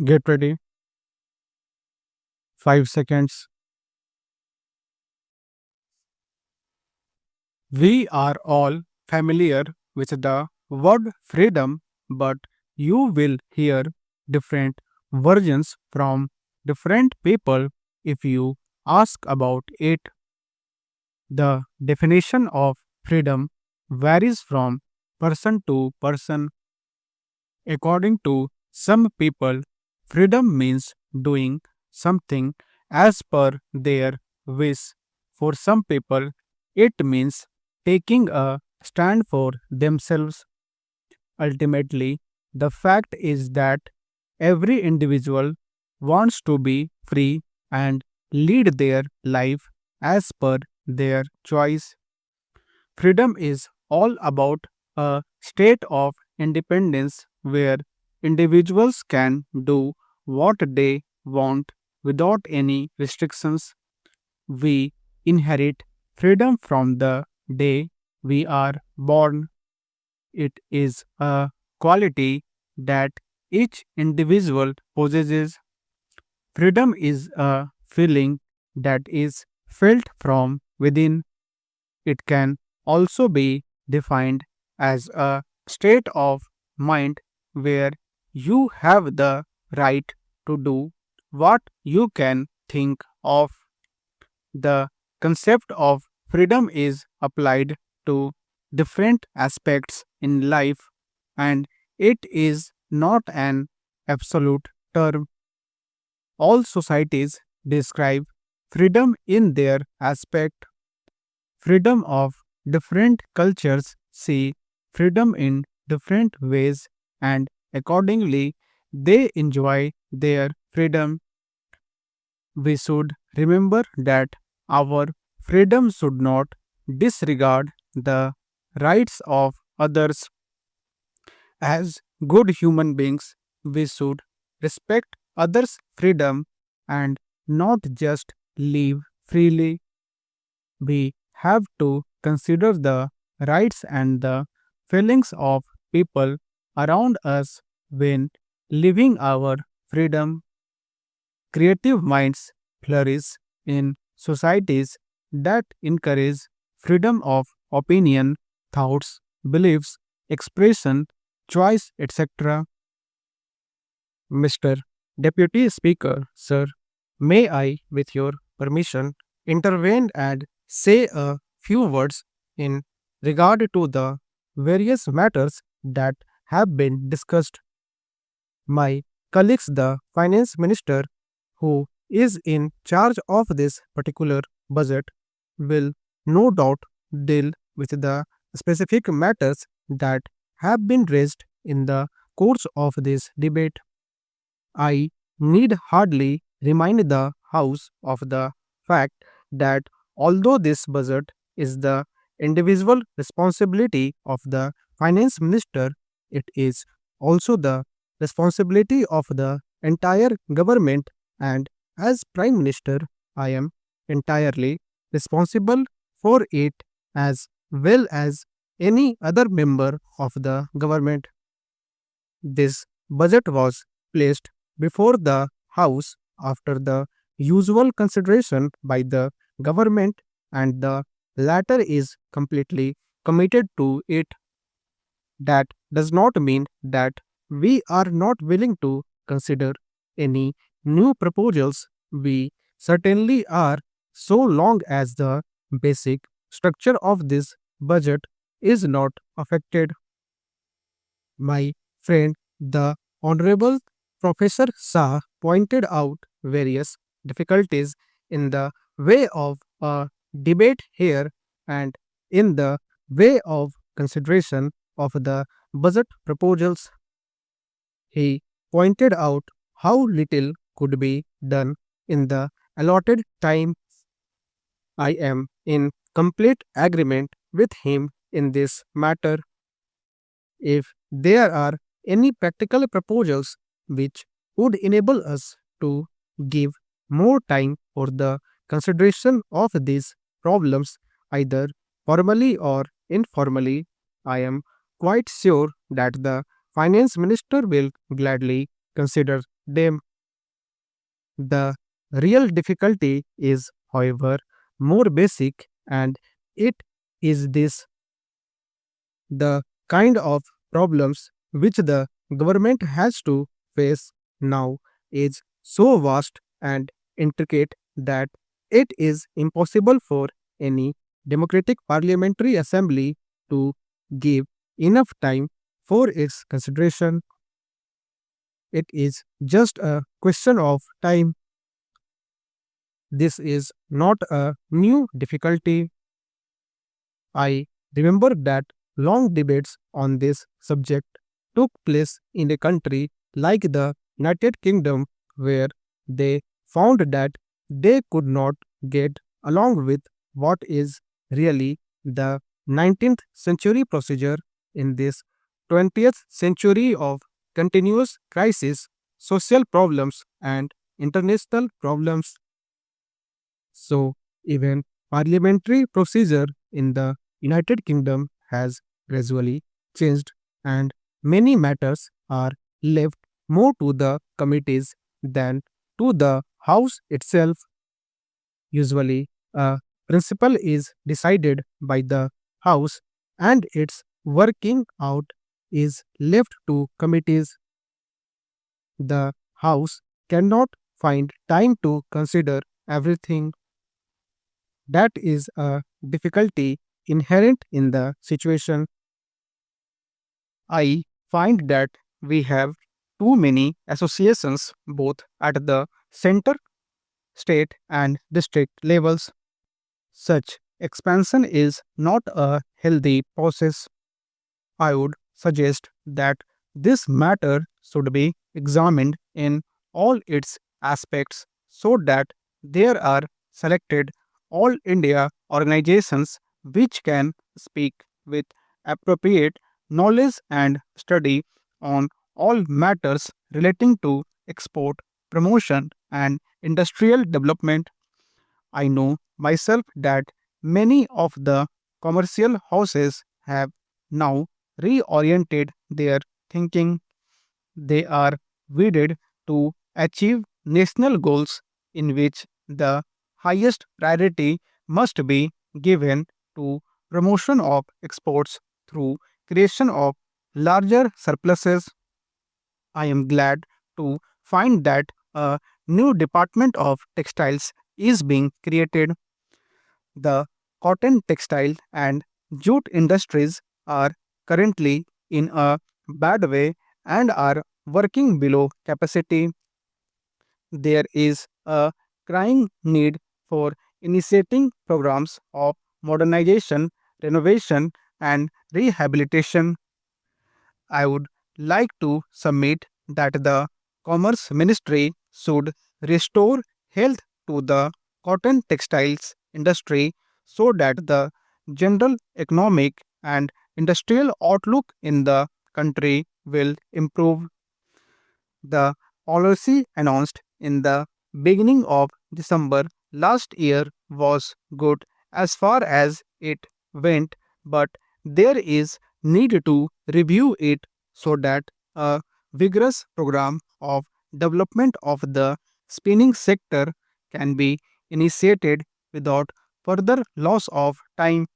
Get ready. 5 seconds. We are all familiar with the word freedom, but you will hear different versions from different people if you ask about it. The definition of freedom varies from person to person. According to some people, freedom means doing something as per their wish. For some people, it means taking a stand for themselves. Ultimately, the fact is that every individual wants to be free and lead their life as per their choice. Freedom is all about a state of independence where individuals can do what they want without any restrictions. We inherit freedom from the day we are born. It is a quality that each individual possesses. Freedom is a feeling that is felt from within. It can also be defined as a state of mind where you have the right to do what you can think of. The concept of freedom is applied to different aspects in life, and it is not an absolute term. All societies describe freedom in their aspect. Freedom of different cultures see freedom in different ways, and accordingly, they enjoy their freedom. We should remember that our freedom should not disregard the rights of others. As good human beings, we should respect others' freedom and not just live freely. We have to consider the rights and the feelings of people around us when living our freedom. Creative minds flourish in societies that encourage freedom of opinion, thoughts, beliefs, expression, choice, etc. Mr. Deputy Speaker, sir, may I, with your permission, intervene and say a few words in regard to the various matters that have been discussed. My colleagues, the Finance Minister, who is in charge of this particular budget, will no doubt deal with the specific matters that have been raised in the course of this debate. I need hardly remind the House of the fact that although this budget is the individual responsibility of the finance minister, it is also the responsibility of the entire government, and as Prime Minister, I am entirely responsible for it as well as any other member of the government. This budget was placed before the House after the usual consideration by the government, and the latter is completely committed to it. That does not mean that we are not willing to consider any new proposals. We certainly are, so long as the basic structure of this budget is not affected. My friend, the Honorable Professor Shah pointed out various difficulties in the way of a debate here and in the way of consideration of the budget proposals. He pointed out how little could be done in the allotted time. I am in complete agreement with him in this matter. If there are any practical proposals which would enable us to give more time for the consideration of these problems, either formally or informally, I am quite sure that the finance minister will gladly consider them. The real difficulty is, however, more basic, and it is this: the kind of problems which the government has to face now is so vast and intricate that it is impossible for any democratic parliamentary assembly to give enough time for its consideration. It is just a question of time. This is not a new difficulty. I remember that long debates on this subject took place in a country like the United Kingdom, where they found that they could not get along with what is really the 19th century procedure in this 20th century of continuous crisis, social problems, and international problems. So, even parliamentary procedure in the United Kingdom has gradually changed, and many matters are left more to the committees than to the House itself. Usually, a principle is decided by the House, and its working out is left to committees. The House cannot find time to consider everything. That is a difficulty inherent in the situation. I find that we have too many associations both at the center, state, and district levels. Such expansion is not a healthy process. I would suggest that this matter should be examined in all its aspects so that there are selected all India organizations which can speak with appropriate knowledge and study on all matters relating to export, promotion, and industrial development. I know myself that many of the commercial houses have now reoriented their thinking. They are wedded to achieve national goals in which the highest priority must be given to promotion of exports through creation of larger surpluses. I am glad to find that a new department of textiles is being created. The cotton, textile, and jute industries are currently in a bad way and are working below capacity. There is a crying need for initiating programs of modernization, renovation, and rehabilitation. I would like to submit that the Commerce Ministry should restore health to the cotton textiles industry so that the general economic and industrial outlook in the country will improve. The policy announced in the beginning of December last year was good as far as it went, but there is need to review it so that a vigorous program of development of the spinning sector can be initiated without further loss of time.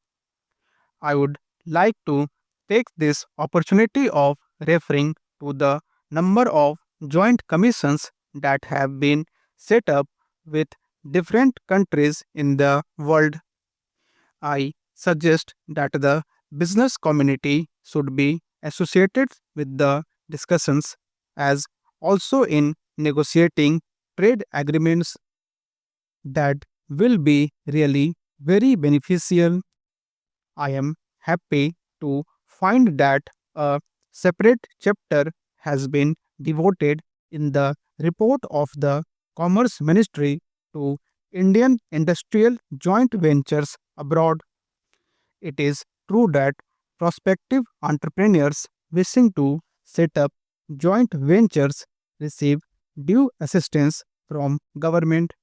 I would like to take this opportunity of referring to the number of joint commissions that have been set up with different countries in the world. I suggest that the business community should be associated with the discussions as also in negotiating trade agreements that will be really very beneficial. I am happy to find that a separate chapter has been devoted in the report of the Commerce Ministry to Indian industrial joint ventures abroad. It is true that prospective entrepreneurs wishing to set up joint ventures receive due assistance from government.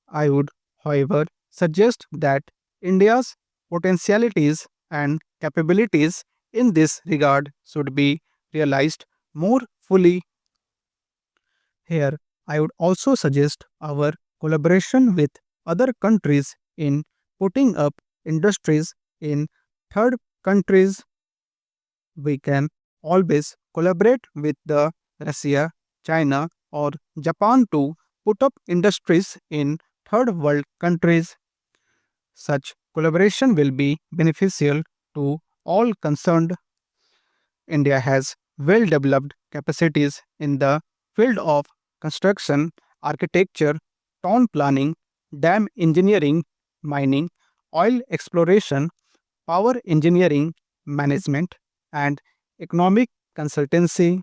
I would, however, suggest that India's potentialities and capabilities in this regard should be realized more fully. Here, I would also suggest our collaboration with other countries in putting up industries in third countries. We can always collaborate with the Russia, China, or Japan to put up industries in third world countries. Such collaboration will be beneficial to all concerned. India has well developed capacities in the field of construction, architecture, town planning, dam engineering, mining, oil exploration, power engineering, management, and economic consultancy.